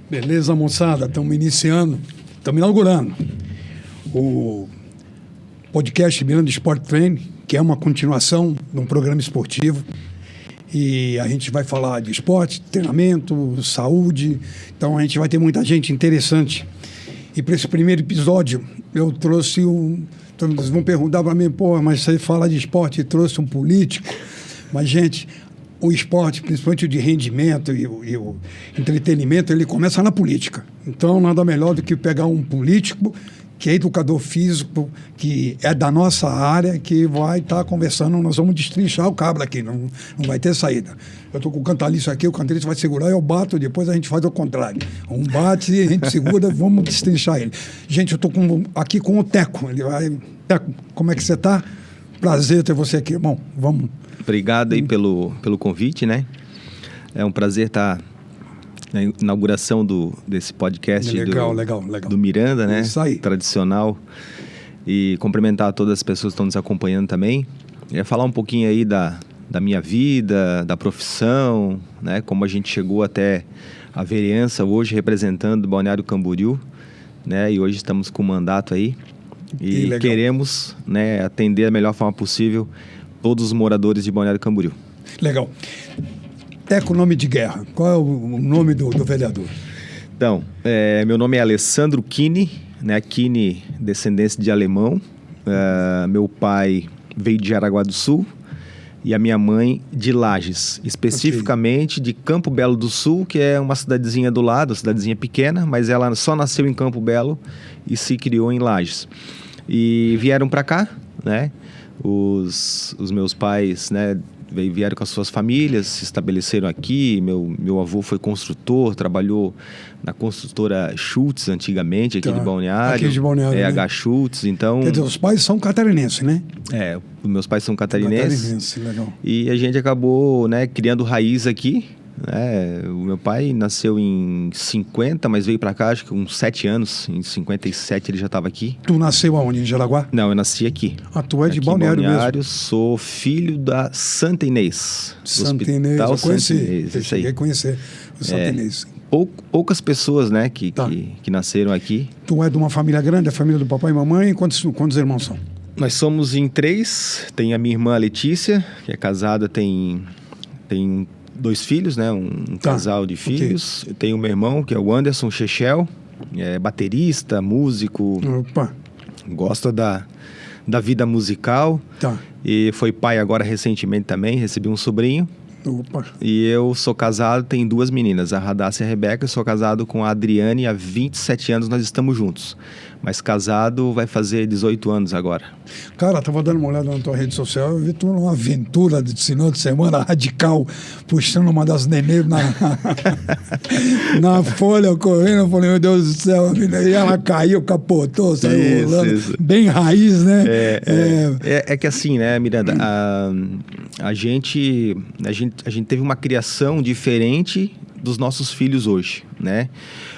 Beleza, moçada? Estamos iniciando, estamos inaugurando o podcast Miranda Sport Training, que é uma continuação de um programa esportivo. E a gente vai falar de esporte, treinamento, saúde. Então a gente vai ter muita gente interessante. E para esse primeiro episódio, eu trouxe Então, eles vão perguntar para mim, pô, mas você fala de esporte e trouxe um político. Mas, gente, o esporte, principalmente o de rendimento e o entretenimento, ele começa na política. Então, nada melhor do que pegar um político que é educador físico, que é da nossa área, que vai estar conversando. Nós vamos destrinchar o cabra aqui, não vai ter saída. Eu estou com o Cantaliço aqui, o Cantaliço vai segurar, eu bato, depois a gente faz o contrário. Um bate, a gente segura, vamos destrinchar ele. Gente, eu estou aqui com o Teco. Ele vai... Teco, como é que você está? Prazer ter você aqui, irmão. Vamos. Obrigado aí pelo convite, né? É um prazer estar na inauguração desse podcast legal. do Miranda, né? Isso aí. Tradicional. E cumprimentar todas as pessoas que estão nos acompanhando também. Eu ia falar um pouquinho aí da minha vida, da profissão, né? Como a gente chegou até a vereança hoje representando o Balneário Camboriú, né? E hoje estamos com o mandato aí. E queremos, né, atender da melhor forma possível todos os moradores de Balneário Camboriú. Legal. Teco, nome de guerra. Qual é o nome do vereador? Então, meu nome é Alessandro Kini, né? Kini, descendência de alemão. Meu pai veio de Jaraguá do Sul e a minha mãe de Lages, especificamente de Campo Belo do Sul, que é uma cidadezinha do lado, uma cidadezinha pequena, mas ela só nasceu em Campo Belo e se criou em Lages. E vieram para cá, né? Os meus pais, né, vieram com as suas famílias, se estabeleceram aqui. Meu avô foi construtor, trabalhou na construtora Schultz antigamente, aqui de Balneário. Aqui de Balneário, né? H. Schultz, então... Quer dizer, os pais são catarinenses, né? Os meus pais são catarinenses. Catarinense, legal. E a gente acabou, né, criando raiz aqui. O meu pai nasceu em 50, mas veio pra cá acho que com 7 anos. Em 57 ele já estava aqui. Tu nasceu aonde? Em Jaraguá? Não, eu nasci aqui. Ah, tu é de aqui Balneário mesmo? Sou filho da Santa Inês. Santa Inês, eu conheci. Inês, eu cheguei a conhecer o Santa Inês. Poucas pessoas, né, que nasceram aqui. Tu é de uma família grande, a família do papai e mamãe. Quantos irmãos são? Nós somos em 3. Tem a minha irmã Letícia, que é casada, tem 2 filhos, né? Um casal de filhos. Okay. Eu tenho o meu irmão, que é o Anderson Chechel, é baterista, músico. Opa. Gosta da vida musical. Tá. E foi pai agora recentemente também, recebi um sobrinho. Opa. E eu sou casado, tenho 2 meninas, a Radassa e a Rebeca. Eu sou casado com a Adriane, há 27 anos nós estamos juntos. Mas casado vai fazer 18 anos agora. Cara, tava dando uma olhada na tua rede social, eu vi tu numa aventura de final de semana radical, puxando uma das nenês na folha, correndo. Eu falei, meu Deus do céu, e ela caiu, capotou, saiu rolando. Isso. Bem raiz, né? É que assim, né, Miranda, a gente teve uma criação diferente dos nossos filhos hoje, né?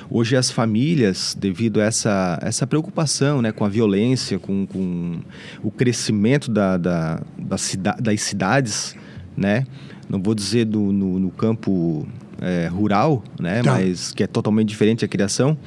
Hoje as famílias, devido a essa preocupação, né, com a violência, com o crescimento das cidades, né? Não vou dizer no campo rural, né? Tá. Mas que é totalmente diferente a criação.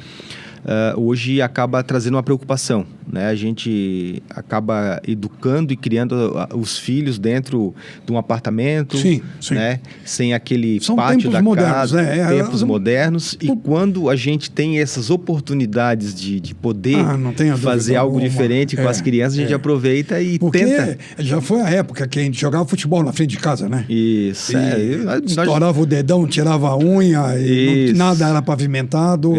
Hoje acaba trazendo uma preocupação, né? A gente acaba educando e criando os filhos dentro de um apartamento, sim. né? Sem aquele São pátio da modernos, casa, né? Tempos modernos. E quando a gente tem essas oportunidades de poder fazer algo diferente com as crianças, a gente aproveita e tenta. Já foi a época que a gente jogava futebol na frente de casa, né? Isso. Estourava o dedão, tirava a unha, e nada era pavimentado,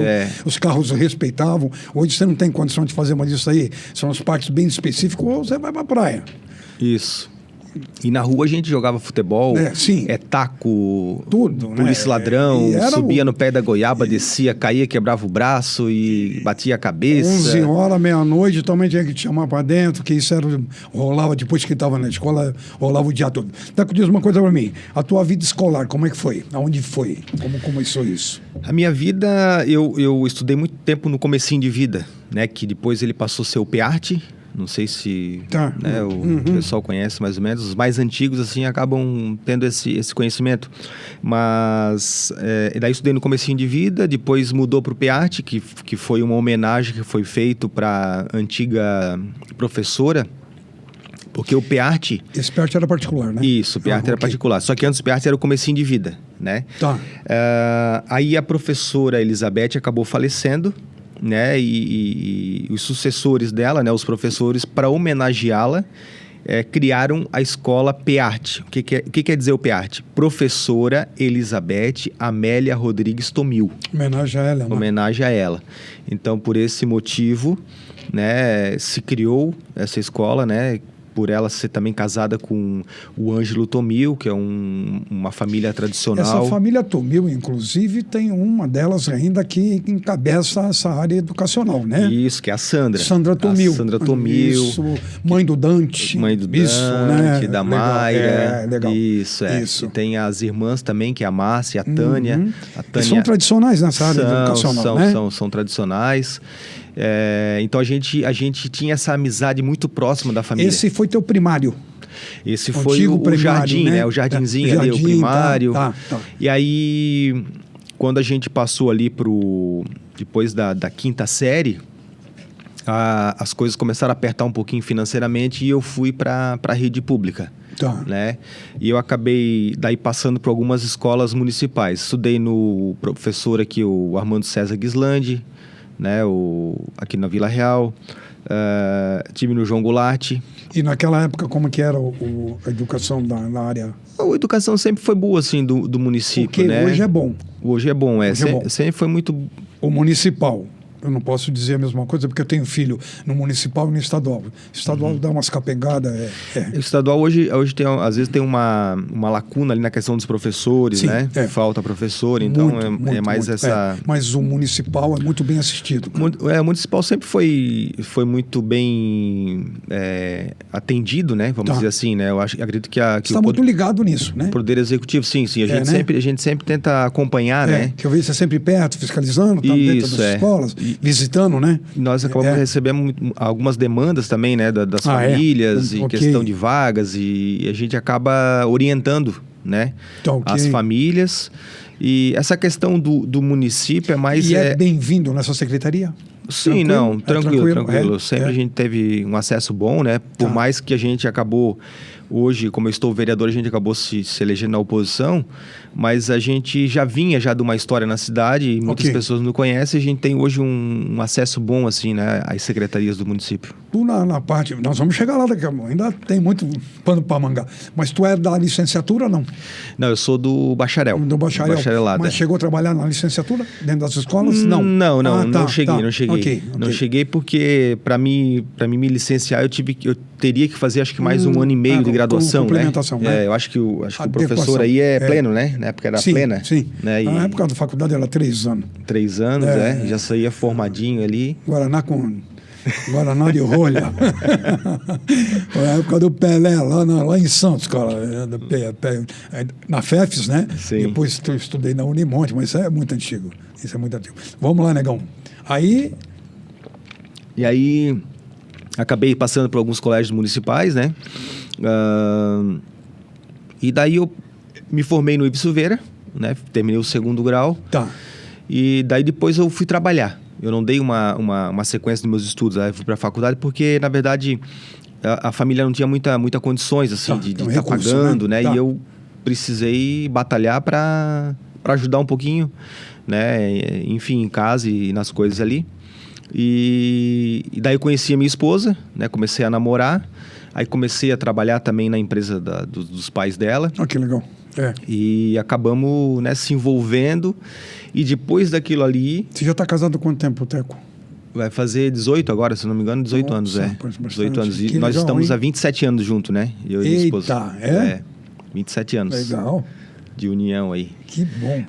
os carros respeitavam. Hoje você não tem condição de fazer mais isso aí. São os parques bem específicos, ou você vai pra praia. Isso. E na rua a gente jogava futebol, taco, tudo, polícia ladrão, subia no pé da goiaba, descia, caía, quebrava o braço e batia a cabeça. 11 horas, meia-noite, também tinha que te chamar pra dentro, que isso rolava depois que estava na escola, rolava o dia todo. Teco, diz uma coisa pra mim, a tua vida escolar, como é que foi? Aonde foi? Como começou isso? A minha vida, eu estudei muito tempo no comecinho de vida, né? Que depois ele passou a ser o PEARTE, Não sei se Tá. né, o pessoal conhece mais ou menos. Os mais antigos, assim, acabam tendo esse conhecimento. Mas, daí estudei no comecinho de vida, depois mudou para o PEART, que foi uma homenagem que foi feito para a antiga professora, porque o PEART... Esse PEART era particular, né? Isso, o PEART era particular. Só que antes o PEART era o comecinho de vida, né? Tá. Aí a professora Elizabeth acabou falecendo, né? E os sucessores dela, né? Os professores, para homenageá-la, criaram a escola PEART. O que quer dizer o PEART? Professora Elizabeth Amélia Rodrigues Tomil. Homenagem a ela, né? Homenagem a ela. Então, por esse motivo, né? Se criou essa escola, né? Por ela ser também casada com o Ângelo Tomil, que é uma família tradicional. Essa família Tomil, inclusive, tem uma delas ainda que encabeça essa área educacional, né? Isso, que é a Sandra. Sandra Tomil. A Sandra Tomil. Isso, mãe do Dante. Mãe do Dante, isso, né? da Legal. Mayra. Legal. Isso. E tem as irmãs também, que é a Márcia e a Tânia. A Tânia são tradicionais nessa área educacional, né? São tradicionais. Então a gente tinha essa amizade muito próxima da família. Esse foi teu primário? Esse foi o jardim, né? O jardinzinho ali, o primário. Tá. E aí, quando a gente passou ali depois da quinta série, as coisas começaram a apertar um pouquinho financeiramente e eu fui para a rede pública. Tá. Né? E eu acabei daí passando por algumas escolas municipais. Estudei no professor aqui, o Armando César Guislandi, né? Aqui na Vila Real. Tive no João Goulart. E naquela época, como que era a educação na área? A educação sempre foi boa, assim, do município, porque né? hoje é bom. Hoje é bom, sempre foi muito... O municipal. Eu não posso dizer a mesma coisa porque eu tenho filho no municipal e no estadual. O estadual dá umas capengadas. O estadual hoje tem, às vezes tem uma lacuna ali na questão dos professores, sim, né? Falta professor, então muito, mais muito, essa... Mas o municipal é muito bem assistido. O municipal sempre foi muito bem atendido, né? Vamos dizer assim, né? Acredito que Você está muito ligado nisso, né? O Poder Executivo, sim. A gente sempre tenta acompanhar, né? Que eu vejo você sempre perto, fiscalizando, tá dentro das escolas. Visitando, né? Nós acabamos recebendo algumas demandas também, né? Das famílias e questão de vagas e a gente acaba orientando, né? Então, as famílias. E essa questão do município é mais... E é bem-vindo nessa secretaria? Sim, tranquilo. Sempre a gente teve um acesso bom, né? Por mais que a gente acabou... Hoje, como eu estou vereador, a gente acabou se elegendo na oposição, mas a gente já vinha de uma história na cidade e muitas pessoas não conhecem. A gente tem hoje um acesso bom, assim, né, às secretarias do município. Tu na parte... Nós vamos chegar lá daqui a pouco. Ainda tem muito pano para manga. Mas tu é da licenciatura ou não? Não, eu sou do bacharel. Do bacharel. Bacharelado. Mas chegou a trabalhar na licenciatura dentro das escolas? Não. Não cheguei. Okay. Não cheguei porque, para mim me licenciar, eu teria que fazer, acho que mais um ano e meio de graduação, complementação, né? Eu acho que o professor aí é pleno, né? Na época era plena. Sim, né? Na época da faculdade era 3 anos. 3 anos, já saía formadinho ali. Guaraná de rolha. Na época do Pelé, lá em Santos, cara. Na FEFES, né? Sim. Depois eu estudei na Unimonte, mas isso é muito antigo. Vamos lá, negão. E aí, acabei passando por alguns colégios municipais, né? E daí eu me formei no Ibis Silveira, né? Terminei o 2º grau. Tá. E daí depois eu fui trabalhar. Eu não dei uma sequência dos meus estudos. Aí eu fui para a faculdade porque, na verdade, a família não tinha muita condições, assim, de estar pagando, né? E eu precisei batalhar para ajudar um pouquinho, né? Enfim, em casa e nas coisas ali. E daí eu conheci a minha esposa, né? Comecei a namorar. Aí comecei a trabalhar também na empresa dos pais dela. Que legal. E acabamos, né, se envolvendo. E depois daquilo ali... Você já está casado há quanto tempo, Teco? Vai fazer 18 agora, se não me engano, 18 anos, 18 anos. E nós estamos há 27 anos juntos, né? Eu e minha esposa. 27 anos. Legal. De união aí. Que bom.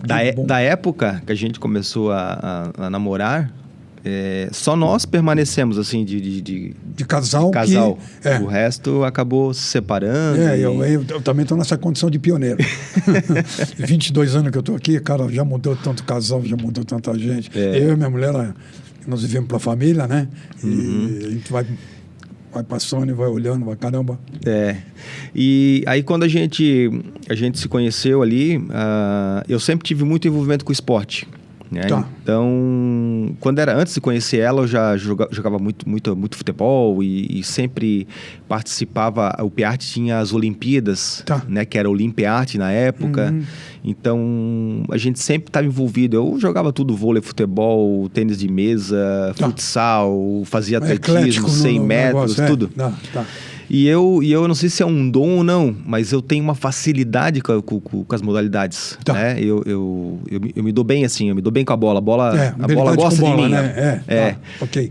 Da época que a gente começou a namorar... só nós permanecemos assim de casal. O resto acabou se separando. Eu também estou nessa condição de pioneiro. 22 anos que eu estou aqui, cara, já mudou tanto casal, já mudou tanta gente. Eu e minha mulher, nós vivemos para a família, né? E a gente vai vai passando e vai olhando, vai, caramba. E aí quando a gente se conheceu ali, eu sempre tive muito envolvimento com o esporte. Né? Tá. Então, antes de conhecer ela, eu já jogava muito futebol e sempre participava. O PEART tinha as Olimpíadas, tá. Né? Que era Olimpiarte na época. Então, a gente sempre estava envolvido. Eu jogava tudo: vôlei, futebol, tênis de mesa, futsal, fazia atletismo, 100 metros, tudo. Tá. E eu não sei se é um dom ou não, mas eu tenho uma facilidade com as modalidades. Tá. Né? Eu me dou bem assim, eu me dou bem com a bola. A bola gosta de mim. Né? Ok.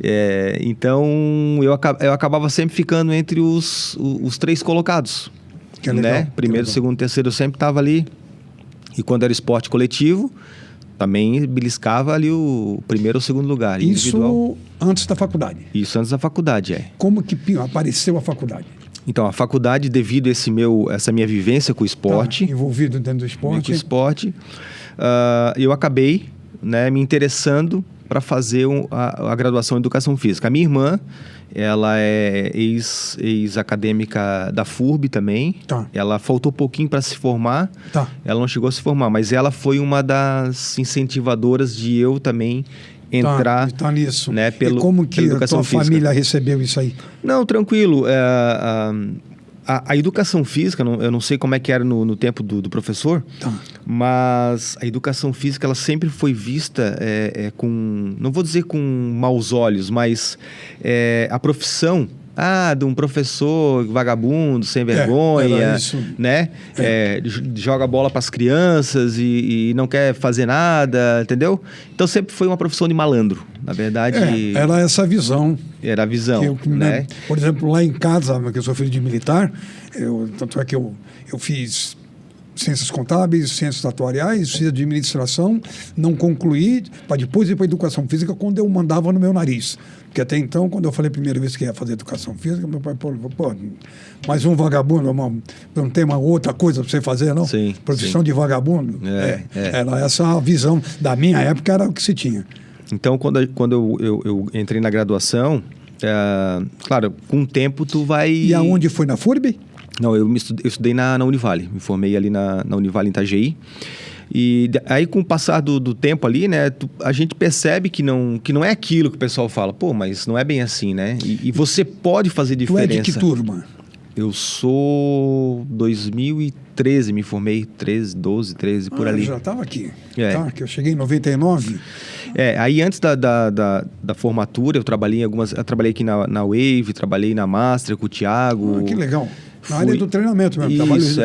Então, eu acabava sempre ficando entre os 3 colocados. Que é legal. Né? Primeiro, segundo, terceiro, eu sempre estava ali. E quando era esporte coletivo, também beliscava ali o primeiro ou segundo lugar. Isso antes da faculdade? Isso antes da faculdade, Como que apareceu a faculdade? Então, a faculdade, devido a essa minha vivência com o esporte... envolvido dentro do esporte. Com o esporte, eu acabei, né, me interessando para fazer a graduação em Educação Física. A minha irmã, ela é ex-acadêmica da FURB também. Tá. Ela faltou pouquinho para se formar. Tá. Ela não chegou a se formar, mas ela foi uma das incentivadoras de eu também entrar nisso. Né, e como que a tua família recebeu isso aí? Não, tranquilo. A educação física, eu não sei como é que era no tempo do professor, mas a educação física ela sempre foi vista com, não vou dizer com maus olhos, mas a profissão de um professor vagabundo, sem vergonha, né? Joga bola para as crianças e não quer fazer nada, entendeu? Então sempre foi uma profissão de malandro, na verdade. Era essa visão. Era a visão, né? Por exemplo, lá em casa, que eu sou filho de militar, tanto é que eu fiz ciências contábeis, ciências atuariais, fiz administração, não concluí, para depois ir para educação física quando eu mandava no meu nariz. Porque até então, quando eu falei a primeira vez que ia fazer educação física, meu pai falou, mais um vagabundo, não tem uma outra coisa para você fazer, não? Sim, profissão de vagabundo. Era essa a visão da minha época, era o que se tinha. Então, quando eu entrei na graduação, claro, com o tempo tu vai... E aonde foi? Na FURB? Não, eu estudei na Univale. Me formei ali na Univale em Itajaí. E aí, com o passar do tempo ali, né, a gente percebe que não é aquilo que o pessoal fala. Pô, mas não é bem assim, né? E você pode fazer diferença. Tu é de que turma? Eu sou 2013, me formei 13, por ali. Eu já estava aqui. Que eu cheguei em 99. Aí antes da formatura, eu trabalhei aqui na Wave, trabalhei na Master com o Thiago. Que legal. Na área do treinamento mesmo. Isso,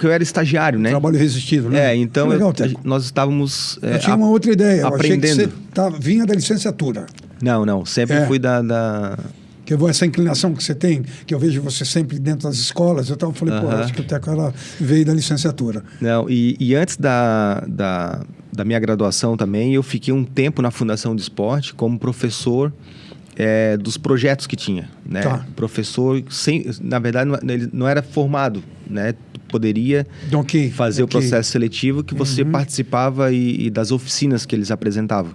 eu era estagiário, né? Trabalho resistido, né? Então legal, nós estávamos eu tinha uma outra ideia. Aprendendo. Eu achei que você vinha da licenciatura. Não. Sempre fui da... Que essa inclinação que você tem, que eu vejo você sempre dentro das escolas, eu falei, acho que o Teco veio da licenciatura. Não, e antes da minha graduação também, eu fiquei um tempo na Fundação de Esporte como professor dos projetos que tinha, né? Professor, na verdade, ele não era formado, né? Tu poderia fazer o processo seletivo que você participava e das oficinas que eles apresentavam.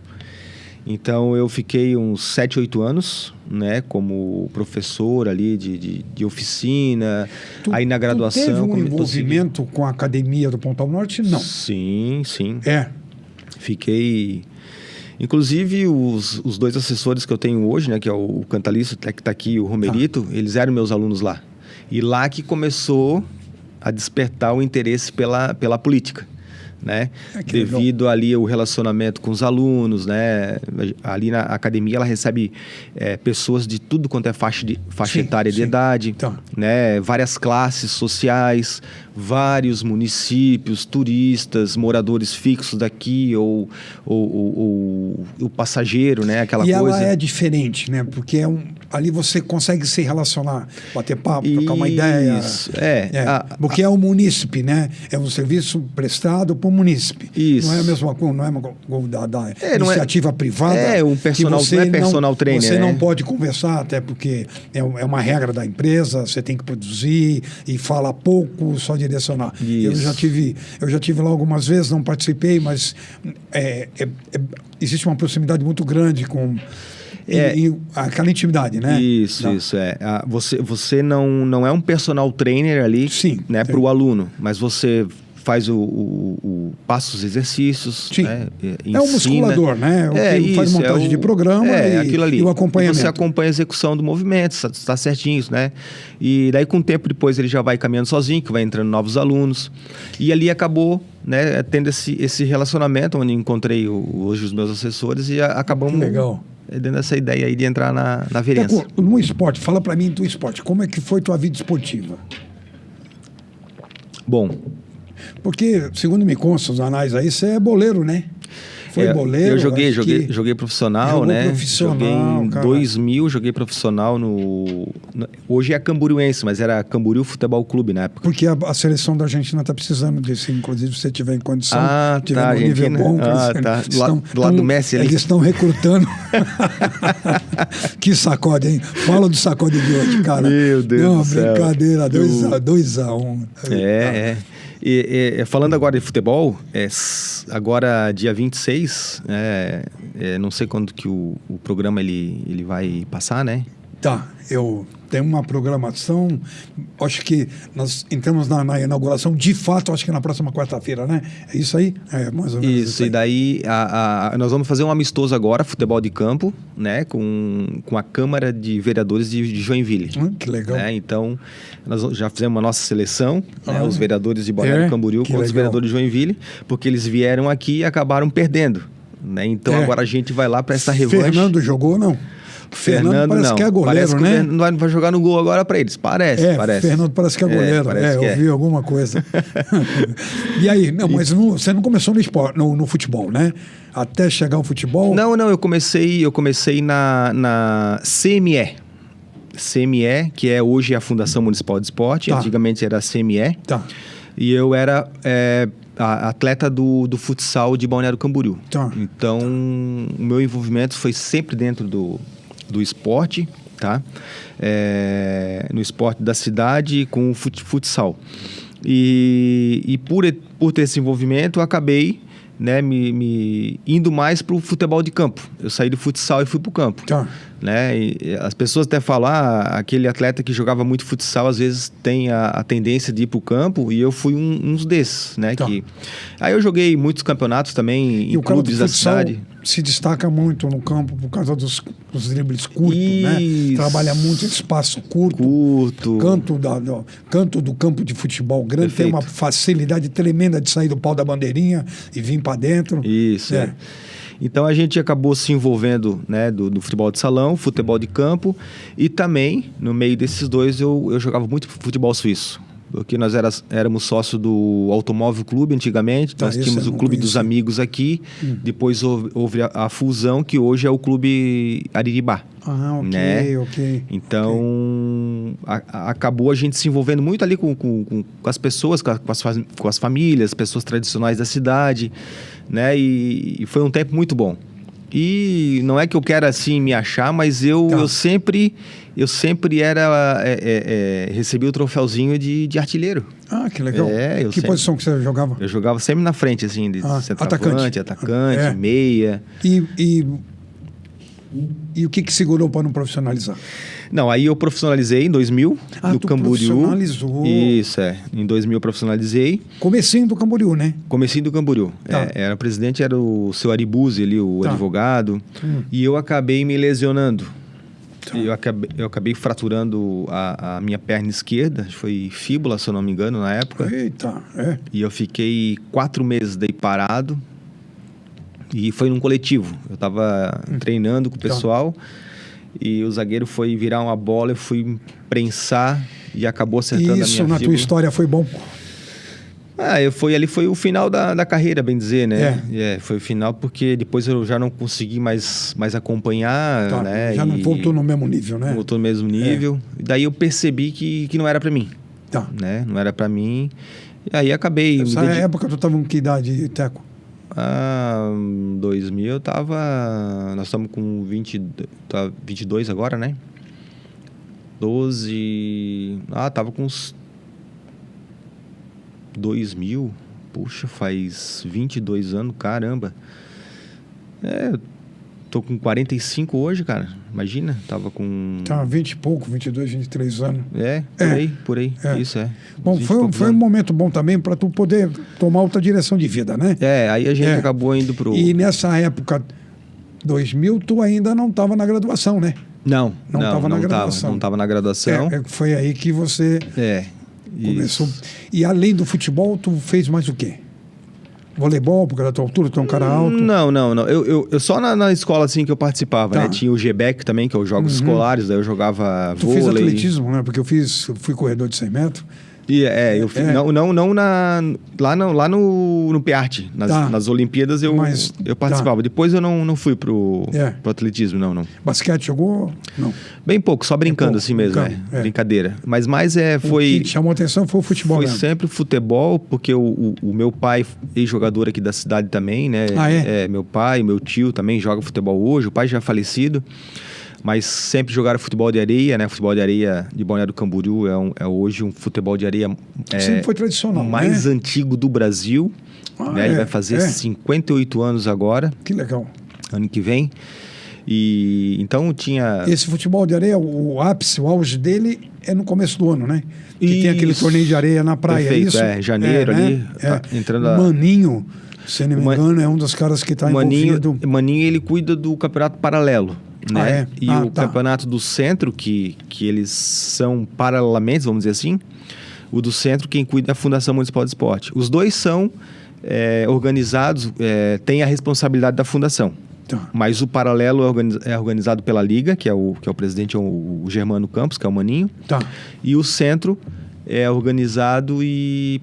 Então, eu fiquei uns 7, 8 anos, né? Como professor ali de oficina. Aí, na graduação... Tu teve um envolvimento com a Academia do Pontal Norte? Não. Sim. Fiquei... Inclusive, os 2 assessores que eu tenho hoje, né? Que é o Cantaliço, que está aqui, e o Romerito, eles eram meus alunos lá. E lá que começou a despertar o interesse pela política. Né? Devido ali o relacionamento com os alunos, né? Ali na academia ela recebe pessoas de tudo quanto é faixa etária de idade, né? Várias classes sociais, vários municípios, turistas, moradores fixos daqui ou o passageiro, né? Aquela coisa. E ela é diferente, né? Porque ali você consegue se relacionar, bater papo, trocar uma ideia. Isso, porque é o munícipe, né? É um serviço prestado para o munícipe. Isso. Não é a mesma coisa, não é da iniciativa privada. Um personal, não é personal trainer. Você não pode conversar, até porque é uma regra da empresa, você tem que produzir e fala pouco, só direcionar. Isso. Eu já tive lá algumas vezes, não participei, mas existe uma proximidade muito grande com... e aquela intimidade, né? Isso. Você não é um personal trainer ali, sim, né, para o aluno, mas você faz passa os exercícios, sim. Né, é o musculador, né? Que faz montagem de programa aquilo ali. E o acompanhamento. E você acompanha a execução do movimento, está certinho, né? E daí, com o tempo, depois ele já vai caminhando sozinho, que vai entrando novos alunos. E ali acabou, né, tendo esse relacionamento, onde encontrei hoje os meus assessores e acabamos... Legal. Dando essa ideia aí de entrar na vereança. No esporte, fala para mim do esporte. Como é que foi tua vida esportiva? Bom... Porque, segundo me consta, os anais aí, você é boleiro, né? Foi boleiro. Eu joguei profissional, né? Profissional, joguei em cara. 2000, joguei profissional hoje é Camboriuense, mas era Camboriú Futebol Clube na época. Porque a seleção da Argentina está precisando disso, inclusive se você tiver em condição, tiver tá, no nível bom. Tá. Do lado do Messi ali. Eles estão recrutando. Que sacode, hein? Fala do sacode de hoje, cara. Meu Deus do céu. Brincadeira, 2-1. E falando agora de futebol, agora dia 26, não sei quando que o programa ele vai passar, né? Tá, eu tenho uma programação, acho que nós entramos na inauguração, de fato, acho que na próxima quarta-feira, né? É isso aí? É, mais ou menos isso, e daí nós vamos fazer um amistoso agora, futebol de campo, né? Com a Câmara de Vereadores de Joinville. Que legal. Né? Então, nós já fizemos a nossa seleção, né? Os vereadores de Balneário Camboriú contra os vereadores de Joinville, porque eles vieram aqui e acabaram perdendo. Né? Então, agora a gente vai lá para essa revanche. Fernando jogou ou não? Fernando parece não. que é goleiro, parece né? Que vai jogar no gol agora para eles. Parece. Fernando parece que é goleiro. Eu vi alguma coisa. E aí, mas você não começou no esporte, no futebol, né? Até chegar ao futebol? Não, eu comecei na CME. CME, que hoje é a Fundação Municipal de Esporte. Tá. Antigamente era a CME. Tá. E eu era atleta do futsal de Balneário Camboriú. Tá. Então, o meu envolvimento foi sempre dentro do esporte, tá? No esporte da cidade com o futsal. E por ter esse envolvimento, eu acabei, né, me indo mais para o futebol de campo. Eu saí do futsal e fui para o campo. Tá. Né? E as pessoas até falam, aquele atleta que jogava muito futsal, às vezes tem a tendência de ir para o campo, e eu fui uns desses, né? Tá. Aí eu joguei muitos campeonatos também em clubes da cidade. Se destaca muito no campo por causa dos dribles curtos, né? Trabalha muito espaço curto. Canto do campo de futebol grande. Perfeito. Tem uma facilidade tremenda de sair do pau da bandeirinha e vir para dentro. Isso, Então a gente acabou se envolvendo, né, do futebol de salão, futebol de campo, e também, no meio desses dois, eu jogava muito futebol suíço. Porque nós éramos sócios do Automóvel Clube antigamente, nós tínhamos o Clube dos Amigos aqui, depois houve a fusão, que hoje é o Clube Ariribá. Ok, né? ok. Então, acabou a gente se envolvendo muito ali com as pessoas, com as famílias, pessoas tradicionais da cidade, né? E foi um tempo muito bom. E não é que eu quero assim me achar, mas eu sempre recebi o troféuzinho de artilheiro. Que legal. Posição que você jogava? Eu jogava sempre na frente, assim, de centroavante, atacante, meia. E o que segurou para não profissionalizar? Não, aí eu profissionalizei em 2000, no Camboriú. Profissionalizou. Isso, em 2000 eu profissionalizei. Comecinho do Camboriú, né? Comecinho do Camboriú. Era o presidente, era o seu Aribuzi ali, o advogado. E eu acabei me lesionando. Eu acabei fraturando a minha perna esquerda, foi fíbula, se eu não me engano, na época. Eita, E eu fiquei 4 meses daí parado. E foi num coletivo. Eu estava treinando com o pessoal e o zagueiro foi virar uma bola, eu fui prensar e acabou acertando a minha fíbula. Isso na tua história foi bom? Ali foi o final da carreira, bem dizer, né? Foi o final porque depois eu já não consegui mais acompanhar, né? Já não voltou no mesmo nível, né? Voltou no mesmo nível. E daí eu percebi que não era para mim. Né? Não era para mim. E aí acabei... Nessa época tu estava com que idade, Teco? 2000 eu tava... Nós estamos com 22 agora, né? 12... tava com uns 2000. Puxa, faz 22 anos, caramba. tô com 45 hoje, cara. Imagina, tava com... Tá, 20 e pouco, 22, 23 anos. Por aí. Isso é. Bom, foi um momento bom também para tu poder tomar outra direção de vida, né? Aí a gente acabou indo pro... E nessa época, 2000, tu ainda não estava na graduação, né? Não estava na graduação. Não estava na graduação. Foi aí que você começou. Isso. E além do futebol, tu fez mais o quê? Voleibol, porque da tua altura, tu é um cara alto? Não. Eu só na escola assim que eu participava, né? Tinha o GBEC também, que é os Jogos Escolares, daí eu jogava tu vôlei. Tu fez atletismo, né? Porque eu fui corredor de 100 metros. Eu fiz, não lá no PEARTE, nas Olimpíadas eu participava. Depois eu não fui pro atletismo, não. Basquete jogou? Não. Bem pouco, só brincando assim mesmo, brincadeira. Mas mais foi... O que chamou atenção foi o futebol mesmo. Foi sempre futebol, porque o meu pai, ex-jogador aqui da cidade também, né? Meu pai, meu tio também joga futebol hoje, o pai já é falecido. Mas sempre jogaram futebol de areia, né? Futebol de areia de Balneário Camboriú é hoje um futebol de areia sempre foi tradicional, mais antigo do Brasil. Né? Ele vai fazer 58 anos agora. Que legal. Ano que vem. E então tinha... Esse futebol de areia, o ápice, o auge dele é no começo do ano, né? Que tem aquele torneio de areia na praia. Perfeito, isso? Janeiro ali. Entrando Maninho, se não me engano, é um dos caras que está envolvido. Maninho, ele cuida do campeonato paralelo. Né? O campeonato do centro, que eles são paralelamente, vamos dizer assim, o do centro quem cuida é a Fundação Municipal de Esporte. Os dois são organizados, têm a responsabilidade da fundação. Mas o paralelo é organizado pela Liga, que é o presidente, o Germano Campos, que é o Maninho. E o centro é organizado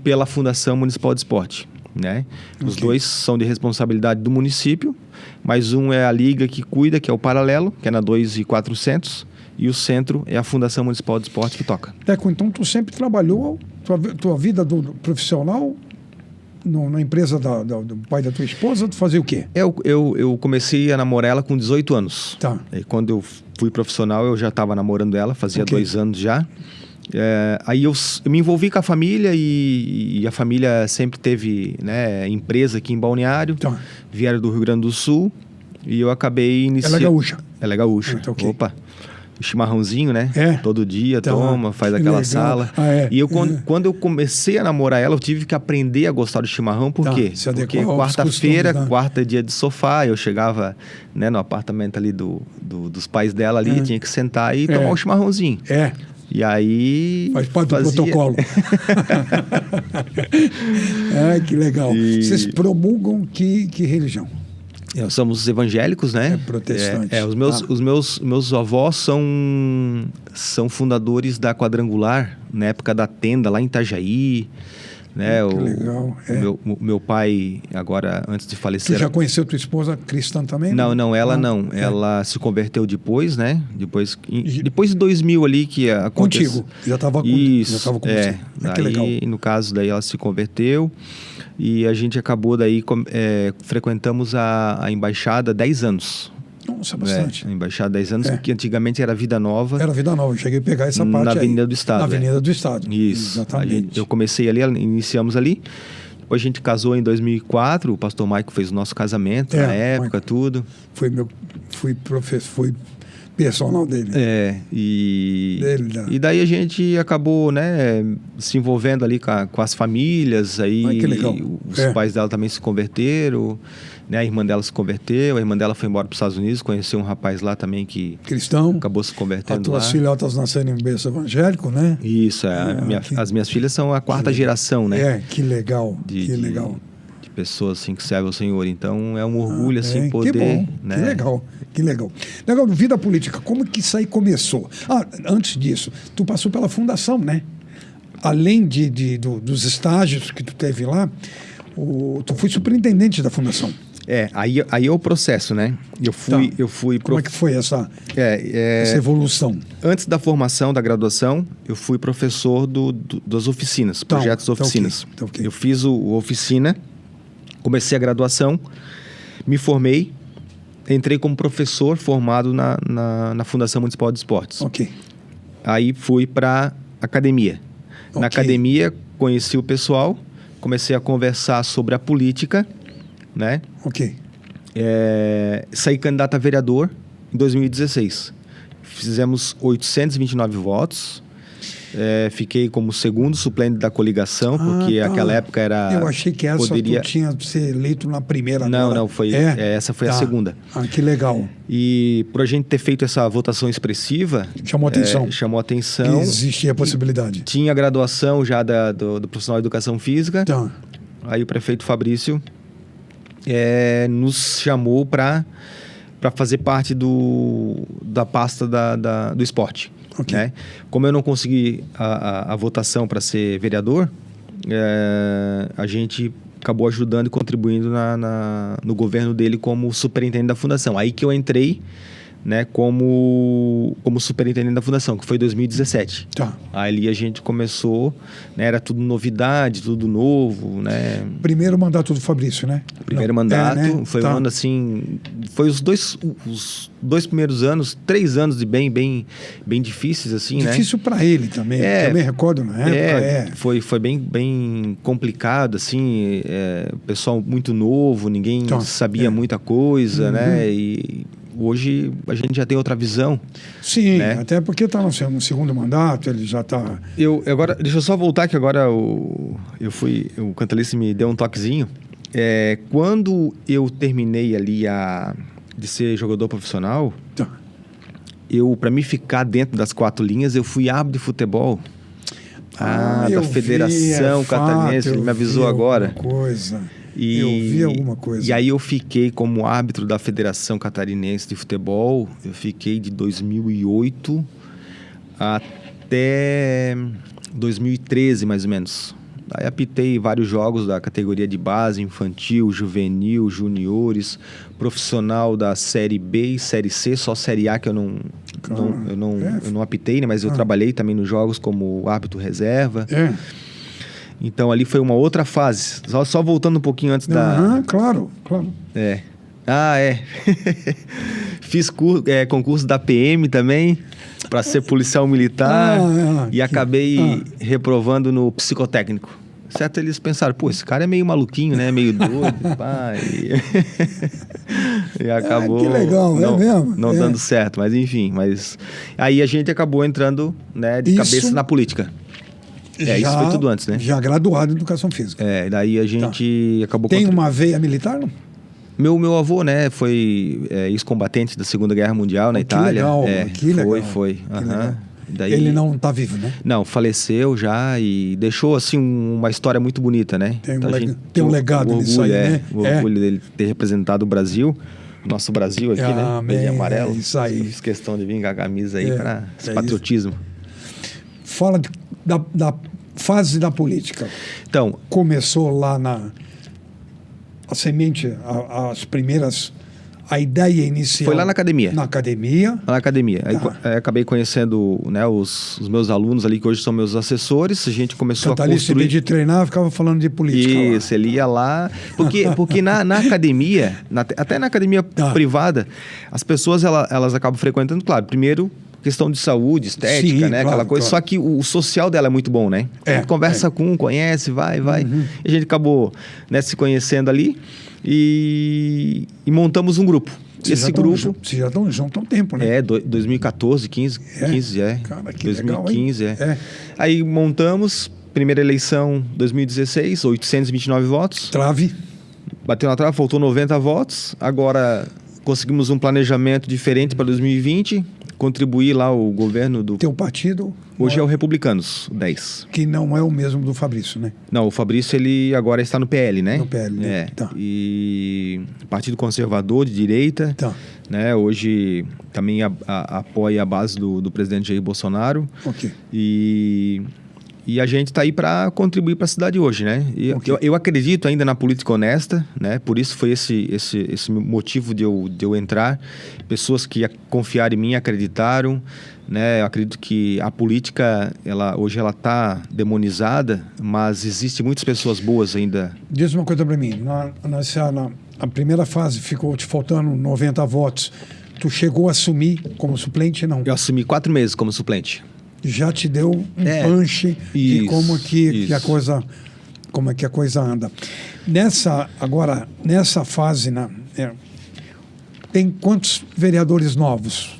pela Fundação Municipal de Esporte. Né? Os dois são de responsabilidade do município, mas um é a Liga que cuida, que é o paralelo, que é na 2.400, e o centro é a Fundação Municipal de Esporte que toca. Teco, então tu sempre trabalhou, tua vida do profissional na empresa do pai da tua esposa, tu fazia o quê? Eu comecei a namorar ela com 18 anos. E quando eu fui profissional, eu já estava namorando ela, fazia 2 anos já. Aí eu me envolvi com a família e a família sempre teve, né, empresa aqui em Balneário, vieram do Rio Grande do Sul e eu acabei iniciando... Ela é gaúcha. Opa, o chimarrãozinho, né? Todo dia toma, faz aquela sala. E eu, quando eu comecei a namorar ela, eu tive que aprender a gostar do chimarrão, por quê? Porque quarta-feira, quarta é dia de sofá, eu chegava, né, no apartamento ali dos pais dela ali, tinha que sentar e tomar o chimarrãozinho. E aí... Faz parte do protocolo. Que legal. Vocês promulgam que religião? Nós somos evangélicos, né? Protestantes. Os meus avós são fundadores da Quadrangular, na época da tenda, lá em Itajaí. Né? Que legal. Meu pai, agora, antes de falecer... Tu já conheceu tua esposa cristã também? Não, ela não. Ela se converteu depois, né? Depois de 2000 ali que aconteceu. Contigo? Já estava com Isso, você. Que legal. No caso, daí ela se converteu e a gente acabou daí... frequentamos a embaixada 10 anos. Nossa, bastante. A embaixada 10 anos, porque antigamente era Vida Nova. Era Vida Nova, eu cheguei a pegar essa parte na Avenida do Estado. Na Avenida do Estado. Isso. Exatamente. Eu comecei ali, iniciamos ali. Depois a gente casou em 2004, o pastor Maico fez o nosso casamento, na época, tudo. Fui personal dele. E daí a gente acabou, né, se envolvendo ali com as famílias, aí que legal. Os pais dela também se converteram, né, a irmã dela se converteu, a irmã dela foi embora para os Estados Unidos, conheceu um rapaz lá também que cristão, acabou se convertendo. As tuas filhotas nasceram em berço evangélico, né? Isso, as minhas filhas são a quarta geração, né? Que legal, legal. De pessoas assim que servem ao Senhor, então é um orgulho assim poder... Que bom, né? que legal. Legal, vida política, como que isso aí começou? Antes disso, tu passou pela fundação, né? Além dos estágios que tu teve lá, tu foi superintendente da fundação. Aí é o processo, né? Eu fui Como é que foi essa evolução? Antes da formação, da graduação, eu fui professor das oficinas, projetos oficinas. Okay. Eu fiz o oficina, comecei a graduação, me formei, entrei como professor formado na Fundação Municipal de Esportes. Aí fui para academia. Na academia, conheci o pessoal, comecei a conversar sobre a política, né? Saí candidato a vereador em 2016. Fizemos 829 votos. Fiquei como segundo suplente da coligação, porque aquela época era... Eu achei que essa tu tinha de ser eleito na primeira. Não, essa foi a segunda. Que legal. E por a gente ter feito essa votação expressiva... Chamou atenção. Chamou atenção. Existia a possibilidade. Tinha graduação já do profissional de educação física. Tá. Aí o prefeito Fabrício nos chamou para fazer parte da pasta do esporte. Okay. Né? Como eu não consegui a votação para ser vereador, a gente acabou ajudando e contribuindo no governo dele como superintendente da fundação. Aí que eu entrei, né, como superintendente da fundação, que foi em 2017. Tá. Ali a gente começou, né, era tudo novidade, tudo novo, né? Primeiro mandato do Fabrício, né? Primeiro mandato, né? foi um ano assim... Foi os dois primeiros anos, 3 anos de bem difíceis, assim, né? Difícil para ele também, também recordo na época. Foi bem complicado, assim, pessoal muito novo, ninguém sabia muita coisa, né? E... Hoje a gente já tem outra visão. Sim, né? Até porque está no segundo mandato, ele já está... Agora, deixa eu só voltar que agora o Cantalice me deu um toquezinho. Quando eu terminei ali de ser jogador profissional, para mim ficar dentro das 4 linhas, eu fui árbitro de futebol. Da Federação Catarinense, ele me avisou agora. Coisa. Eu vi alguma coisa. E aí eu fiquei como árbitro da Federação Catarinense de Futebol. Eu fiquei de 2008 até 2013, mais ou menos. Aí apitei vários jogos da categoria de base, infantil, juvenil, juniores, profissional da Série B e Série C, só Série A que eu não apitei, né? Mas eu trabalhei também nos jogos como árbitro reserva. Então, ali foi uma outra fase. Só voltando um pouquinho antes da... Claro. Fiz concurso da PM também, para ser policial militar. E acabei reprovando no psicotécnico. Certo? Eles pensaram, pô, esse cara é meio maluquinho, né? Meio doido, pá. E acabou... que legal, mesmo? Não dando certo, mas enfim. Aí a gente acabou entrando, né, de cabeça na política. Isso foi tudo antes, né? Já graduado em Educação Física. Daí a gente acabou... Tem uma veia militar, não? Meu avô, né, foi ex-combatente da Segunda Guerra Mundial na Itália. Que legal. Foi. Daí, ele não está vivo, né? Não, faleceu já e deixou, assim, uma história muito bonita, né? Tem um legado nisso aí, né? O orgulho dele ter representado o Brasil. Nosso Brasil aqui, né? Verde e amarelo. Isso aí. Fiz questão de vir com a camisa aí para esse patriotismo. Isso. Fala da fase da política. Então, começou lá a semente, as primeiras, a ideia inicial. Foi lá na academia. Na academia. Lá na academia. Aí, acabei conhecendo, né, os meus alunos ali, que hoje são meus assessores. A gente começou a construir... Em vez de treinar, ficava falando de política. Isso, ele ia lá. Porque na academia, até na academia privada, as pessoas elas acabam frequentando, claro, primeiro... questão de saúde, estética, né? Claro, aquela coisa. Claro. Só que o social dela é muito bom, né? A gente conversa com conhece, vai. E a gente acabou, né, se conhecendo ali e montamos um grupo. Vocês já estão juntos há um tempo, né? 2014, 15. Cara, que 2015, legal, Aí montamos, primeira eleição 2016, 829 votos. Trave. Bateu na trave, faltou 90 votos. Agora conseguimos um planejamento diferente para 2020. Contribuir lá o governo do... Teu partido? Hoje é o Republicanos, o 10. Que não é o mesmo do Fabrício, né? Não, o Fabrício, ele agora está no PL, né? No PL, né? Tá. E Partido Conservador, de direita. Tá. Né? Hoje também apoia a base do presidente Jair Bolsonaro. Ok. E a gente está aí para contribuir para a cidade hoje, né? E eu acredito ainda na política honesta, né? Por isso foi esse motivo de eu entrar. Pessoas que confiaram em mim, acreditaram, né? Eu acredito que a política, hoje ela está demonizada, mas existem muitas pessoas boas ainda. Diz uma coisa para mim. Na primeira fase ficou te faltando 90 votos. Tu chegou a assumir como suplente, não? Eu assumi 4 meses como suplente. Já te deu um punch de como que a coisa anda. Nessa fase, Tem quantos vereadores novos?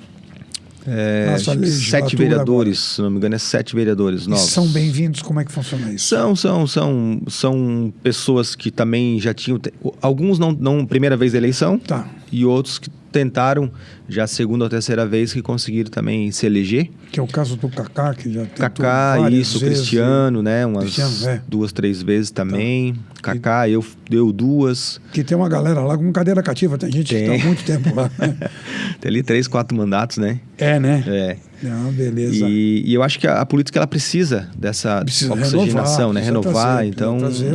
Acho que 7 vereadores, agora. Se não me engano, 7 vereadores novos. E são bem-vindos? Como é que funciona isso? São pessoas que também já tinham... Alguns não primeira vez da eleição, tá. E outros que tentaram já a segunda ou terceira vez que conseguiram também se eleger. Que é o caso do Cacá, que já tentou Cacá, isso, vezes, Cristiano, né? Umas 2, 3 vezes também. Tá. Cacá, eu 2. Que tem uma galera lá com cadeira cativa, tem gente que está há muito tempo lá. Tem ali 3, 4 mandatos, né? Né? Não, beleza. E eu acho que a política ela precisa dessa oxigenação, né? Renovar, então... Trazer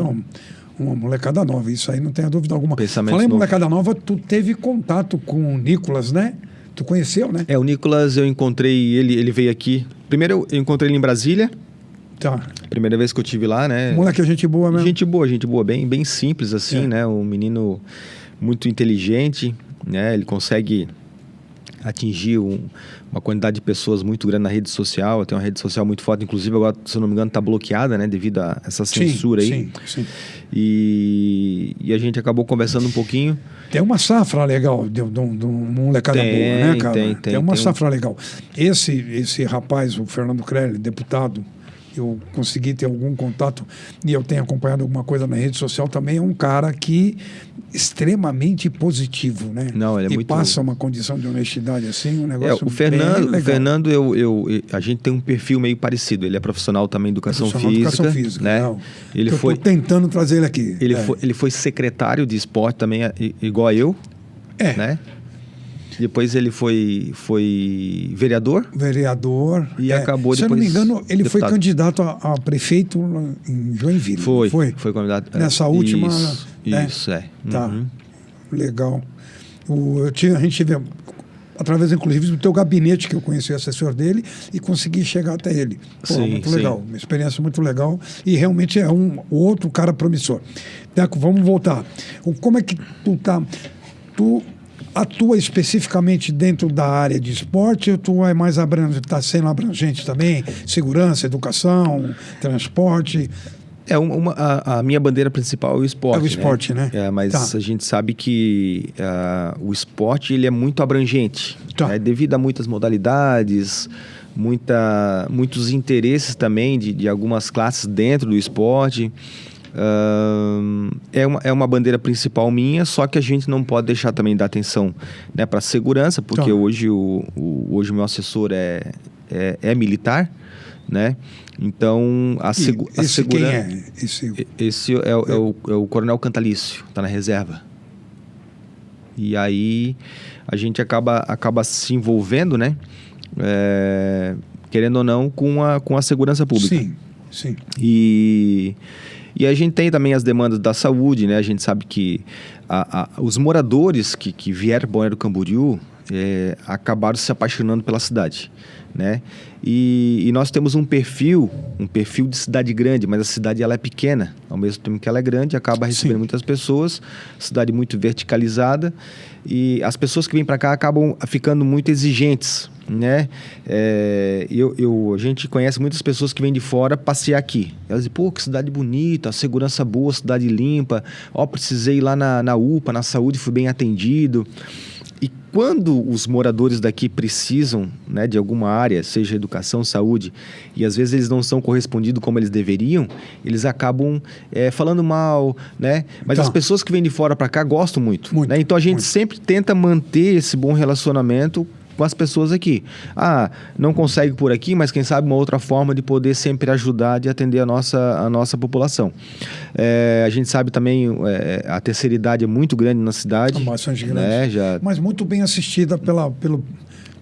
uma molecada nova, isso aí não tem a dúvida alguma. Falei em molecada nova, tu teve contato com o Nicolas, né? Tu conheceu, né? O Nicolas eu encontrei, ele veio aqui. Primeiro eu encontrei ele em Brasília. Tá. Primeira vez que eu estive lá, né? Moleque, gente boa mesmo. Gente boa, bem simples assim, né? Um menino muito inteligente, né? Ele consegue atingir uma quantidade de pessoas muito grande na rede social. Tem uma rede social muito forte, inclusive agora, se eu não me engano, está bloqueada, né? Devido a essa censura aí. Sim. E a gente acabou conversando um pouquinho. Tem uma safra legal de uma molecada boa, né, cara? Tem uma safra legal. Esse rapaz, o Fernando Crelli, deputado, eu consegui ter algum contato e eu tenho acompanhado alguma coisa na rede social também, é um cara que extremamente positivo, né? Não, ele é e muito... passa uma condição de honestidade assim, um negócio o Fernando, a gente tem um perfil meio parecido. Ele é profissional também de educação física, né? Não. Eu estou tentando trazer ele aqui. Ele foi secretário de esporte também, igual a eu, né? Depois ele foi vereador. E acabou depois... Se eu não me engano, ele foi candidato a prefeito em Joinville. Foi candidato. Nessa última... Isso, Tá, legal. A gente vê, através, inclusive, do teu gabinete, que eu conheci o assessor dele, e consegui chegar até ele. Muito legal. Uma experiência muito legal. E realmente é um outro cara promissor. Deco, vamos voltar. Como é que tu tá... Tu atua especificamente dentro da área de esporte ou tu é mais abrangente, está sendo abrangente também? Segurança, educação, transporte? A minha bandeira principal é o esporte. É o esporte, né? Mas a gente sabe que o esporte ele é muito abrangente. Devido a muitas modalidades, muitos interesses também de algumas classes dentro do esporte. É uma bandeira principal minha, só que a gente não pode deixar também de dar atenção, né, para a segurança, porque hoje o meu assessor é militar, né? Então a segurança. Quem é? Esse é o Coronel Cantalício, está na reserva. E aí a gente acaba se envolvendo, né? Querendo ou não, com a segurança pública. Sim. E a gente tem também as demandas da saúde, né? A gente sabe que os moradores que vieram para Balneário Camboriú acabaram se apaixonando pela cidade, né? E nós temos um perfil de cidade grande, mas a cidade ela é pequena. Ao mesmo tempo que ela é grande, acaba recebendo muitas pessoas, cidade muito verticalizada, e as pessoas que vêm para cá acabam ficando muito exigentes, né? A gente conhece muitas pessoas que vêm de fora passear aqui. Elas dizem, pô, que cidade bonita, segurança boa, cidade limpa. Precisei ir lá na UPA, na saúde, fui bem atendido. E quando os moradores daqui precisam, né, de alguma área, seja educação, saúde, e às vezes eles não são correspondidos como eles deveriam, eles acabam falando mal, né? Mas as pessoas que vêm de fora para cá gostam muito, né? Então a gente sempre tenta manter esse bom relacionamento com as pessoas aqui. Não consegue por aqui, mas quem sabe uma outra forma de poder sempre ajudar, de atender a nossa população. A gente sabe também a terceira idade é muito grande na cidade. Bastante grande. Né? Mas muito bem assistida pelo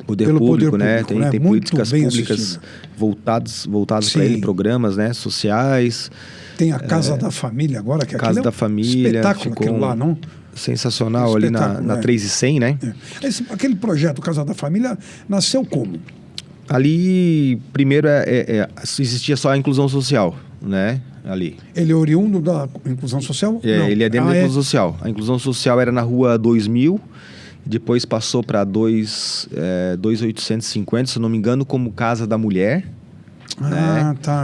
poder público, né? Tem políticas públicas voltadas para ele, programas, né, sociais. Tem a Casa da Família agora, que Casa da Família. Espetáculo aquilo lá, não? Sensacional, ali na 3 e 100, né? Aquele projeto Casa da Família nasceu como? Ali, primeiro, existia só a inclusão social, né? Ali. Ele é oriundo da inclusão social? Não. Ele é dentro da inclusão social. A inclusão social era na rua 2000, depois passou para 2850, se eu não me engano, como Casa da Mulher.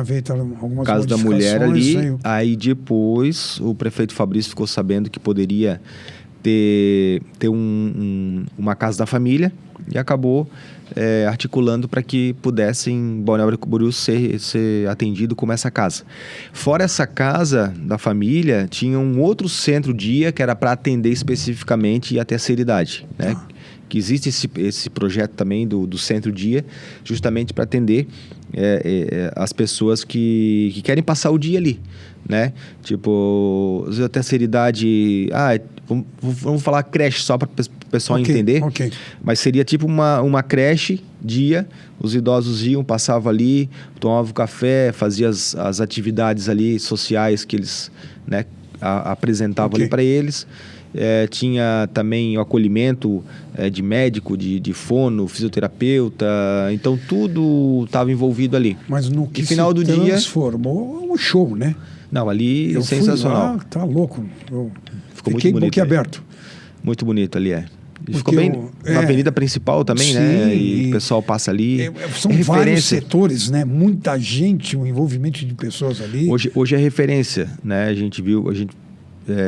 Veio algumas Casa da Mulher ali. Aí depois o prefeito Fabrício ficou sabendo que poderia ter uma casa da família e acabou articulando para que pudessem Balneário Camboriú ser atendido como essa casa. Fora essa casa da família, tinha um outro centro-dia que era para atender especificamente a terceira idade, né? Que existe esse projeto também do centro-dia, justamente para atender as pessoas que querem passar o dia ali, né? Tipo, a terceira idade... vamos falar creche só para o pessoal entender. Okay. Mas seria tipo uma creche, dia, os idosos iam, passavam ali, tomavam café, faziam as atividades ali sociais que eles, né, apresentavam ali para eles. Tinha também o acolhimento de médico, de fono, fisioterapeuta, então tudo estava envolvido ali. Mas no que e final do dia transformou um show, né? Não, ali sensacional. Tá louco. Ficou fiquei muito bonito. Boquiaberto. Muito bonito ali, Ficou bem na avenida principal também, sim, né? E o pessoal passa ali. São vários setores, né? Muita gente, o envolvimento de pessoas ali. Hoje é referência, né? A gente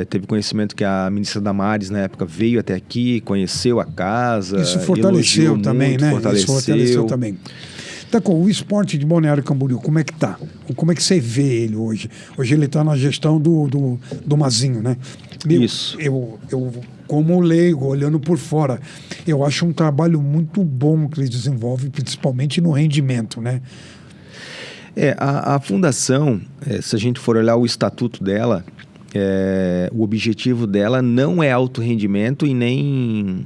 teve conhecimento que a ministra Damares, na época, veio até aqui, conheceu a casa. Isso fortaleceu também, muito, né? Fortaleceu. Isso fortaleceu também. Então, o esporte de Balneário Camboriú, como é que tá? Como é que você vê ele hoje? Hoje ele está na gestão do Mazinho, né? Isso. Eu, como leigo, olhando por fora, eu acho um trabalho muito bom que ele desenvolve, principalmente no rendimento, né? A fundação, se a gente for olhar o estatuto dela, o objetivo dela não é alto rendimento e nem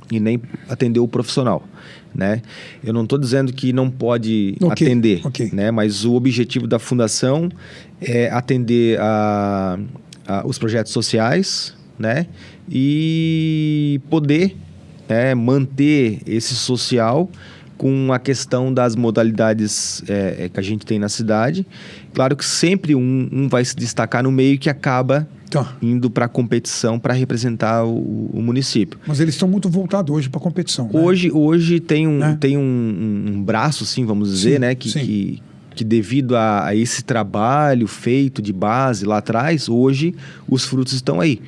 atender o profissional, né? Eu não estou dizendo que não pode atender, né? Mas o objetivo da fundação é atender os projetos sociais, né? E poder manter esse social com a questão das modalidades que a gente tem na cidade. Claro que sempre um vai se destacar no meio que acaba indo para a competição para representar o município. Mas eles estão muito voltados hoje para a competição, né? Hoje tem um braço, sim, vamos dizer, né? Que devido a esse trabalho feito de base lá atrás, hoje os frutos estão aí.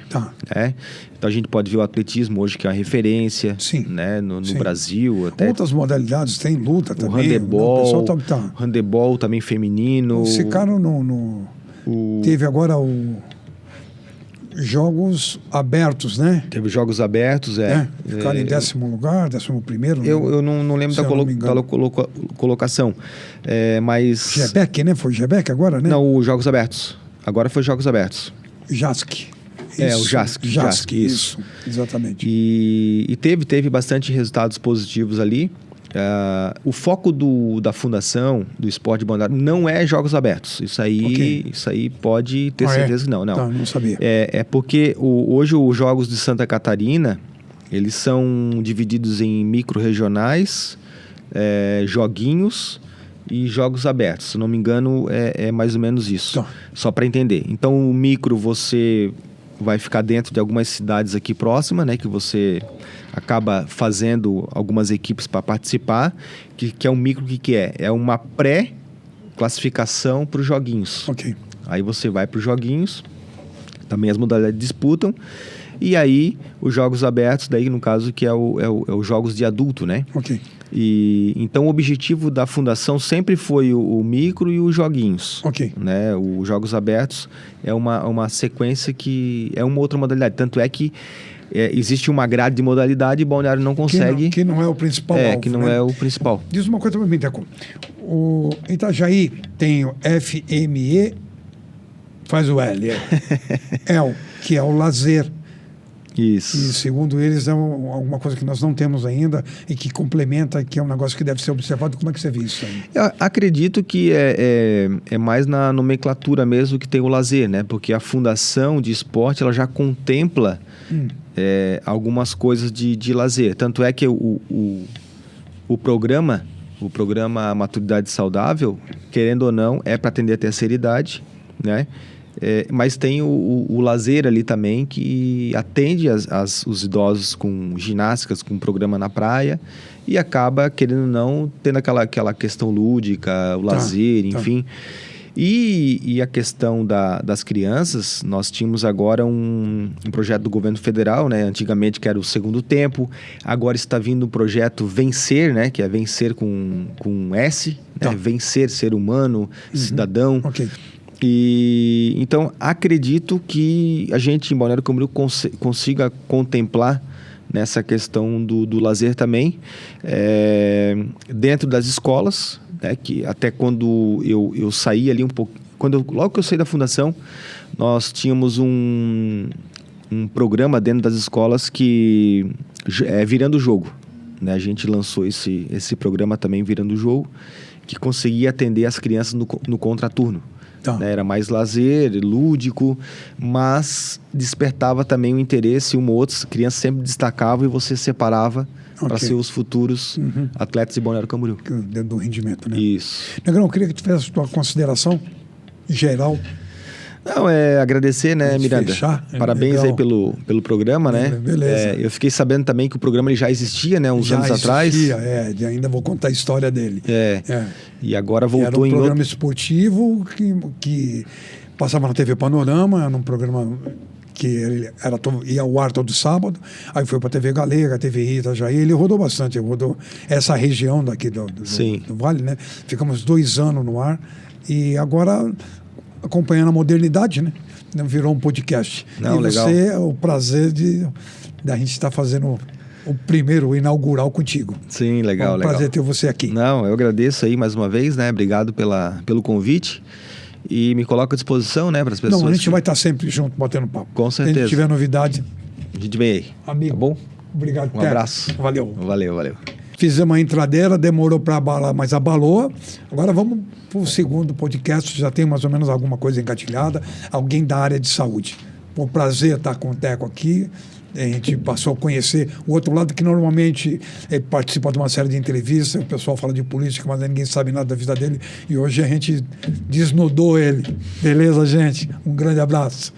Né? Então a gente pode ver o atletismo hoje, que é uma referência, né? no Brasil. Até outras modalidades, tem luta também. Handebol, handebol também feminino. Esse cara teve agora Jogos Abertos, né? Teve Jogos Abertos, Ficaram em 10º lugar, 11º. Eu não lembro da colocação. Mas... Gebec, né? Foi Gebec agora, né? Não, os Jogos Abertos. Agora foi Jogos Abertos. JASC. O JASC, isso. Exatamente. E teve bastante resultados positivos ali. O foco da fundação do esporte de Balneário não é Jogos Abertos. Isso aí pode ter certeza que não. Não sabia. É porque hoje os Jogos de Santa Catarina, eles são divididos em micro-regionais, joguinhos e Jogos Abertos. Se não me engano, é mais ou menos isso. Só para entender. Então, o micro você vai ficar dentro de algumas cidades aqui próximas, né? Que você acaba fazendo algumas equipes para participar, que é um micro, que é? É uma pré-classificação para os joguinhos. Aí você vai para os joguinhos, também as modalidades disputam, e aí os Jogos Abertos, daí no caso que é os Jogos de Adulto, né? E então o objetivo da fundação sempre foi o micro e os joguinhos. Né? Os Jogos Abertos é uma sequência que é uma outra modalidade, tanto é que existe uma grade de modalidade e Balneário não consegue... Que não é o principal alvo, que não é o principal. Diz uma coisa para mim, Teco. O Itajaí tem o FME, faz o L, que é o lazer. Isso. E segundo eles é alguma coisa que nós não temos ainda e que complementa, que é um negócio que deve ser observado. Como é que você vê isso aí? Eu acredito que é mais na nomenclatura mesmo que tem o lazer, né? Porque a fundação de esporte ela já contempla algumas coisas de lazer. Tanto é que o programa Maturidade Saudável, querendo ou não, é para atender a terceira idade, né? Mas tem o lazer ali também, que atende os idosos com ginásticas, com programa na praia, e acaba, querendo ou não, tendo aquela questão lúdica, o lazer, enfim. E a questão das crianças, nós tínhamos agora um projeto do governo federal, né? Antigamente que era o Segundo Tempo, agora está vindo o projeto Vencer, né? Que é vencer com S, né? Vencer, ser humano, cidadão. Ok. E então acredito que a gente em Balneário Camboriú consiga contemplar nessa questão do lazer também, dentro das escolas, né, que até quando eu saí ali um pouco, logo que eu saí da fundação, nós tínhamos um programa dentro das escolas que é Virando o Jogo, né? A gente lançou esse programa também, Virando o Jogo, que conseguia atender as crianças no contraturno. Né? Era mais lazer, lúdico, mas despertava também o interesse. Uma ou outra criança sempre destacava e você separava para ser os futuros atletas de Balneário Camboriú. Dentro do rendimento, né? Isso. Negrão, eu queria que tu fizesse a tua consideração geral. Não, agradecer, né, Miranda? Parabéns aí pelo programa, né? Beleza. Eu fiquei sabendo também que o programa ele já existia, né? Uns anos atrás. Ainda vou contar a história dele. E agora voltou era um programa esportivo que passava na TV Panorama, num programa que ia ao ar todo sábado, aí foi para a TV Galega, TV Itajaí, ele rodou bastante, rodou essa região daqui do Vale, né? Ficamos 2 anos no ar e agora acompanhando a modernidade, né? Virou um podcast. Legal. Você, o prazer da gente estar fazendo o primeiro inaugural contigo. Sim, legal, legal. Prazer ter você aqui. Não, eu agradeço aí mais uma vez, né? Obrigado pelo convite e me coloco à disposição, né, para as pessoas. Não, a gente vai estar sempre junto, batendo papo. Com certeza. Se a gente tiver novidade... A gente vem aí. Amigo. Tá bom? Obrigado. Um abraço. Valeu. Valeu. Fizemos a entradeira, demorou para abalar, mas abalou. Agora vamos para o segundo podcast, já tem mais ou menos alguma coisa engatilhada. Alguém da área de saúde. Foi um prazer estar com o Teco aqui. A gente passou a conhecer o outro lado, que normalmente ele participa de uma série de entrevistas, o pessoal fala de política, mas ninguém sabe nada da vida dele. E hoje a gente desnudou ele. Beleza, gente? Um grande abraço.